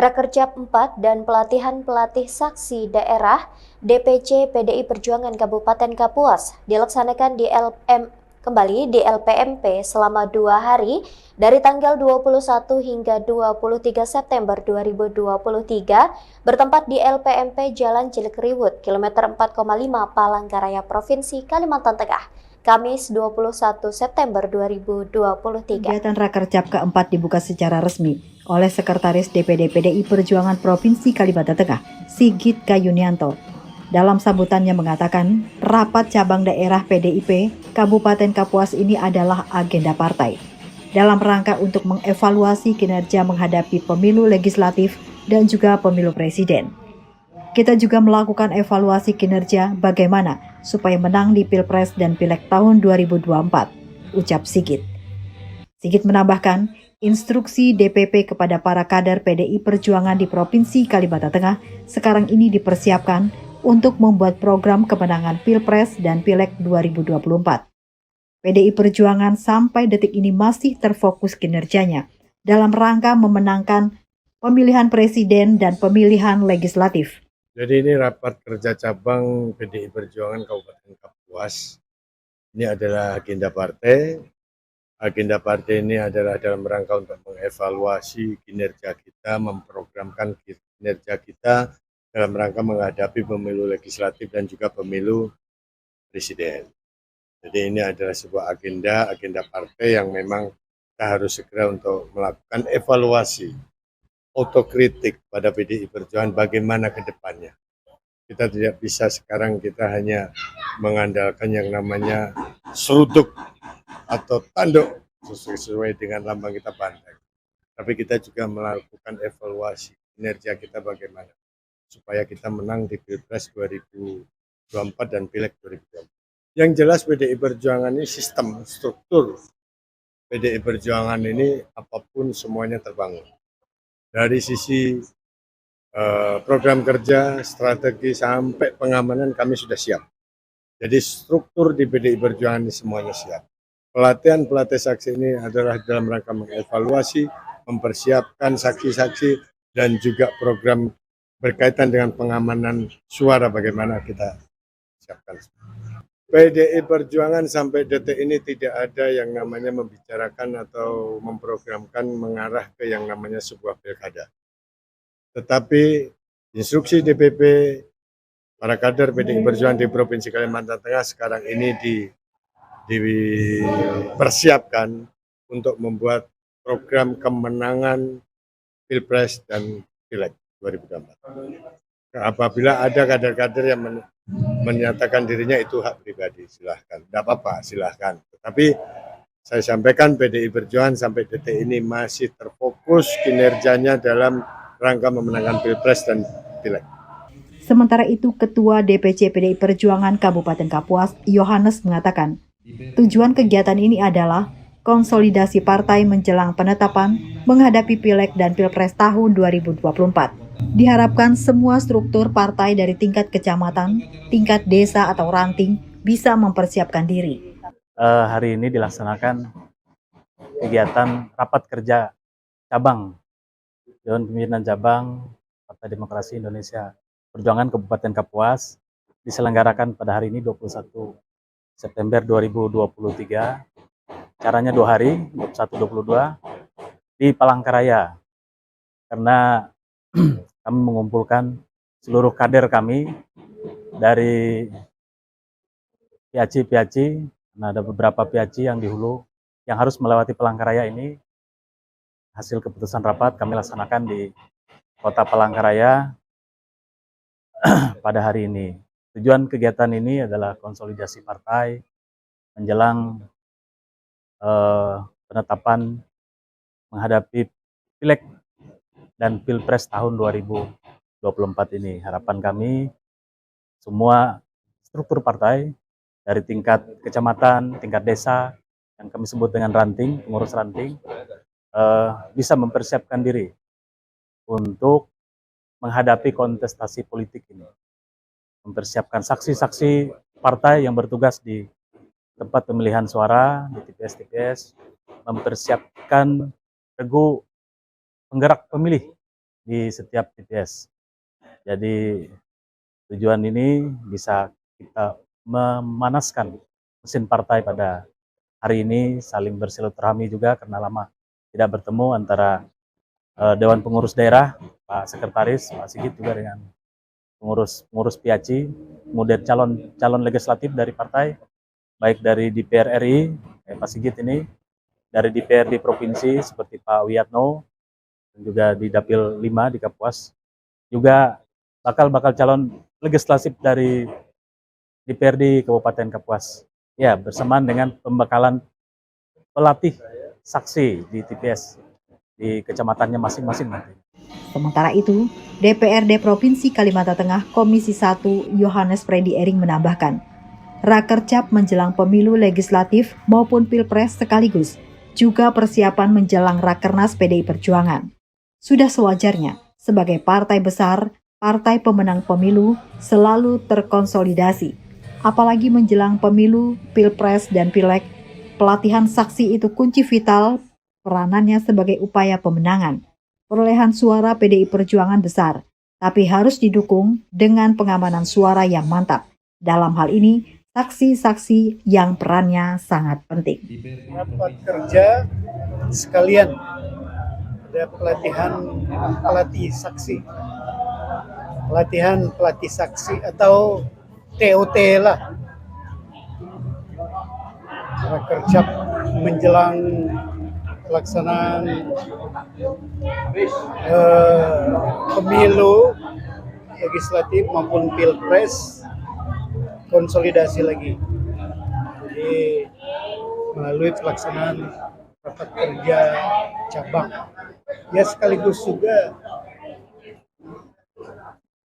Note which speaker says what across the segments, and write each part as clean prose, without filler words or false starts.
Speaker 1: Rakerjap 4 dan pelatihan pelatih saksi daerah DPC PDI Perjuangan Kabupaten Kapuas dilaksanakan di LPMP selama 2 hari dari tanggal 21 hingga 23 September 2023 bertempat di LPMP Jalan Cilikriwut, kilometer 4,5 Palangkaraya, Provinsi Kalimantan Tengah. Kamis 21 September 2023.
Speaker 2: Kegiatan Rakerjap keempat dibuka secara resmi oleh Sekretaris DPD PDI Perjuangan Provinsi Kalimantan Tengah, Sigit Kayunianto. Dalam sambutannya mengatakan, rapat cabang daerah PDIP Kabupaten Kapuas ini adalah agenda partai dalam rangka untuk mengevaluasi kinerja menghadapi pemilu legislatif dan juga pemilu presiden. Kita juga melakukan evaluasi kinerja bagaimana supaya menang di Pilpres dan Pileg tahun 2024, ucap Sigit. Sigit menambahkan, instruksi DPP kepada para kader PDI Perjuangan di Provinsi Kalimantan Tengah sekarang ini dipersiapkan untuk membuat program kemenangan Pilpres dan Pileg 2024. PDI Perjuangan sampai detik ini masih terfokus kinerjanya dalam rangka memenangkan pemilihan presiden dan pemilihan legislatif.
Speaker 3: Jadi ini rapat kerja cabang PDI Perjuangan Kabupaten Kapuas. Ini adalah agenda partai. Agenda partai ini adalah dalam rangka untuk mengevaluasi kinerja kita, memprogramkan kinerja kita dalam rangka menghadapi pemilu legislatif dan juga pemilu presiden. Jadi ini adalah sebuah agenda partai yang memang kita harus segera untuk melakukan evaluasi, otokritik pada PDI Perjuangan bagaimana ke depannya. Kita tidak bisa sekarang kita hanya mengandalkan yang namanya seruduk atau tanduk sesuai dengan lambang kita banteng. Tapi kita juga melakukan evaluasi kinerja kita bagaimana supaya kita menang di Pilpres 2024 dan Pileg 2024. Yang jelas PDI Perjuangan ini sistem, struktur PDI Perjuangan ini apapun semuanya terbangun. Dari sisi program kerja, strategi, sampai pengamanan kami sudah siap. Jadi struktur di PDI Perjuangan ini semuanya siap. Pelatihan pelatih saksi ini adalah dalam rangka mengevaluasi, mempersiapkan saksi-saksi, dan juga program berkaitan dengan pengamanan suara bagaimana kita siapkan. PDI Perjuangan sampai detik ini tidak ada yang namanya membicarakan atau memprogramkan mengarah ke yang namanya sebuah pilkada. Tetapi instruksi DPP para kader PDI Perjuangan di Provinsi Kalimantan Tengah sekarang ini dipersiapkan untuk membuat program kemenangan Pilpres dan Pileg 2024. Apabila ada kader-kader yang menyatakan dirinya itu hak pribadi, silahkan. Tidak apa-apa, silahkan. Tapi saya sampaikan PDI Perjuangan sampai detik ini masih terfokus kinerjanya dalam rangka memenangkan Pilpres dan Pileg.
Speaker 2: Sementara itu, Ketua DPC PDI Perjuangan Kabupaten Kapuas, Yohanes, mengatakan, tujuan kegiatan ini adalah konsolidasi partai menjelang penetapan menghadapi Pileg dan Pilpres tahun 2024. Diharapkan semua struktur partai dari tingkat kecamatan, tingkat desa atau ranting bisa mempersiapkan diri.
Speaker 4: Hari ini dilaksanakan kegiatan rapat kerja cabang Dewan Pimpinan Cabang Partai Demokrasi Indonesia Perjuangan Kabupaten Kapuas diselenggarakan pada hari ini 21 September 2023. Caranya 2 hari, 21-22 di Palangkaraya. Karena kami mengumpulkan seluruh kader kami dari piaci, nah ada beberapa piaci yang di hulu yang harus melewati Palangkaraya ini. Hasil keputusan rapat kami laksanakan di Kota Palangkaraya pada hari ini. Tujuan kegiatan ini adalah konsolidasi partai menjelang penetapan menghadapi Pileg dan Pilpres tahun 2024 ini. Harapan kami semua struktur partai dari tingkat kecamatan, tingkat desa yang kami sebut dengan ranting, pengurus ranting, bisa mempersiapkan diri untuk menghadapi kontestasi politik ini. Mempersiapkan saksi-saksi partai yang bertugas di tempat pemilihan suara, di TPS-TPS, mempersiapkan regu penggerak pemilih di setiap TPS. Jadi tujuan ini bisa kita memanaskan mesin partai pada hari ini, saling bersilaturahmi juga karena lama tidak bertemu antara Dewan Pengurus Daerah, Pak Sekretaris, Pak Sigit juga dengan pengurus PIACI, kemudian calon legislatif dari partai, baik dari DPR RI, Pak Sigit ini, dari DPRD Provinsi seperti Pak Wiyatno, dan juga di Dapil 5 di Kapuas, juga bakal calon legislatif dari DPRD Kabupaten Kapuas. Ya, bersamaan dengan pembekalan pelatih saksi di TPS di kecamatannya masing-masing nanti.
Speaker 2: Sementara itu, DPRD Provinsi Kalimantan Tengah Komisi 1 Yohanes Freddy Ering menambahkan, Rakercap menjelang pemilu legislatif maupun pilpres sekaligus, juga persiapan menjelang Rakernas PDI Perjuangan. Sudah sewajarnya, sebagai partai besar, partai pemenang pemilu selalu terkonsolidasi. Apalagi menjelang pemilu, pilpres, dan pileg, pelatihan saksi itu kunci vital peranannya sebagai upaya pemenangan. Perolehan suara PDI Perjuangan besar, tapi harus didukung dengan pengamanan suara yang mantap. Dalam hal ini, saksi-saksi yang perannya sangat penting.
Speaker 5: Rapat kerja sekalian ada pelatih saksi atau TOT lah. Rakercap menjelang pelaksanaan pemilu legislatif maupun pilpres, konsolidasi lagi. Jadi melalui pelaksanaan rapat kerja cabang, ya sekaligus juga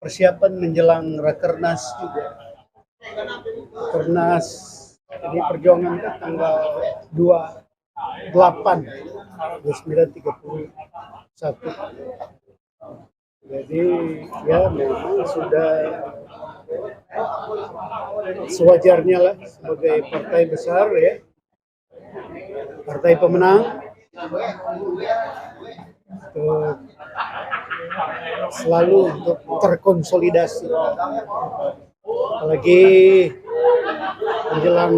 Speaker 5: persiapan menjelang Rakernas juga. Rakernas ini perjuangan kan tanggal 28, 29.31. Jadi ya memang sudah sewajarnya lah sebagai partai besar ya, partai pemenang, selalu untuk terkonsolidasi, apalagi menjelang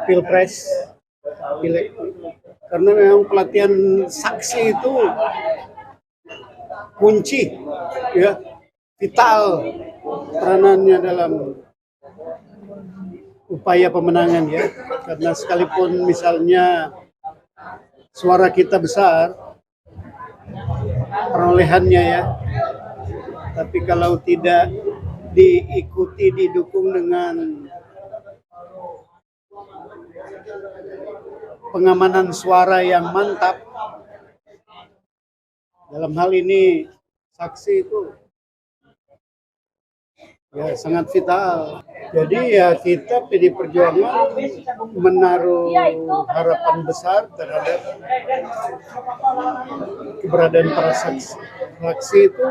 Speaker 5: pilpres, pileg, karena memang pelatihan saksi itu kunci, ya, vital peranannya dalam upaya pemenangan ya, karena sekalipun misalnya suara kita besar perolehannya ya, tapi kalau tidak diikuti, didukung dengan pengamanan suara yang mantap, dalam hal ini saksi itu ya sangat vital. Jadi ya kita PDI Perjuangan menaruh harapan besar terhadap keberadaan para saksi. Saksi itu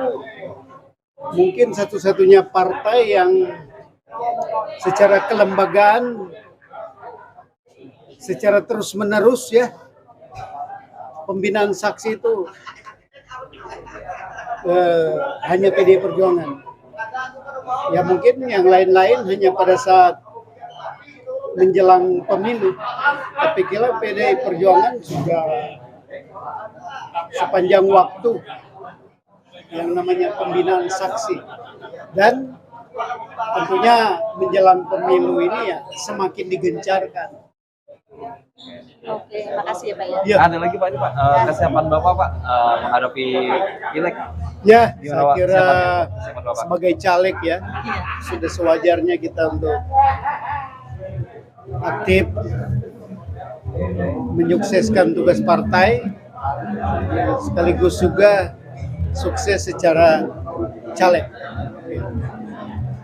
Speaker 5: mungkin satu-satunya partai yang secara kelembagaan, secara terus-menerus ya, pembinaan saksi itu hanya PDI Perjuangan. Ya mungkin yang lain-lain hanya pada saat menjelang pemilu, tapi kira PDI Perjuangan juga sepanjang waktu yang namanya pembinaan saksi, dan tentunya menjelang pemilu ini ya semakin digencarkan.
Speaker 6: Oke, makasih ya Pak ya.
Speaker 5: Ya.
Speaker 7: Ada lagi Pak, ini Pak, kesiapan Bapak Pak menghadapi pileg.
Speaker 5: Ya,
Speaker 7: Gimana,
Speaker 5: saya
Speaker 7: Pak?
Speaker 5: kira
Speaker 7: Kesiapan Bapak.
Speaker 5: sebagai caleg ya, sudah sewajarnya kita untuk aktif menyukseskan tugas partai, sekaligus juga sukses secara caleg.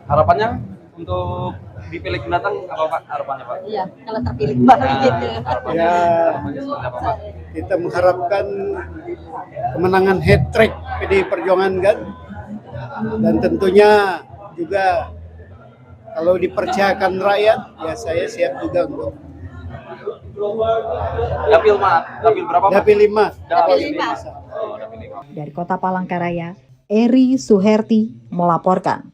Speaker 7: Harapannya untuk di pileg mendatang apa Pak harapannya Pak?
Speaker 6: Iya, kalau terpilih Pak gitu.
Speaker 7: Harapannya,
Speaker 5: Ya,
Speaker 7: harapannya seperti apa Pak?
Speaker 5: kita mengharapkan kemenangan hat-trick PDI Perjuangan kan, dan tentunya juga kalau dipercayakan rakyat ya saya siap juga untuk
Speaker 7: Dapil berapa Pak?
Speaker 5: dapil 5.
Speaker 6: Dapil 5.
Speaker 7: Oh, dapil 5.
Speaker 2: Dari Kota Palangkaraya, Eri Suherti melaporkan.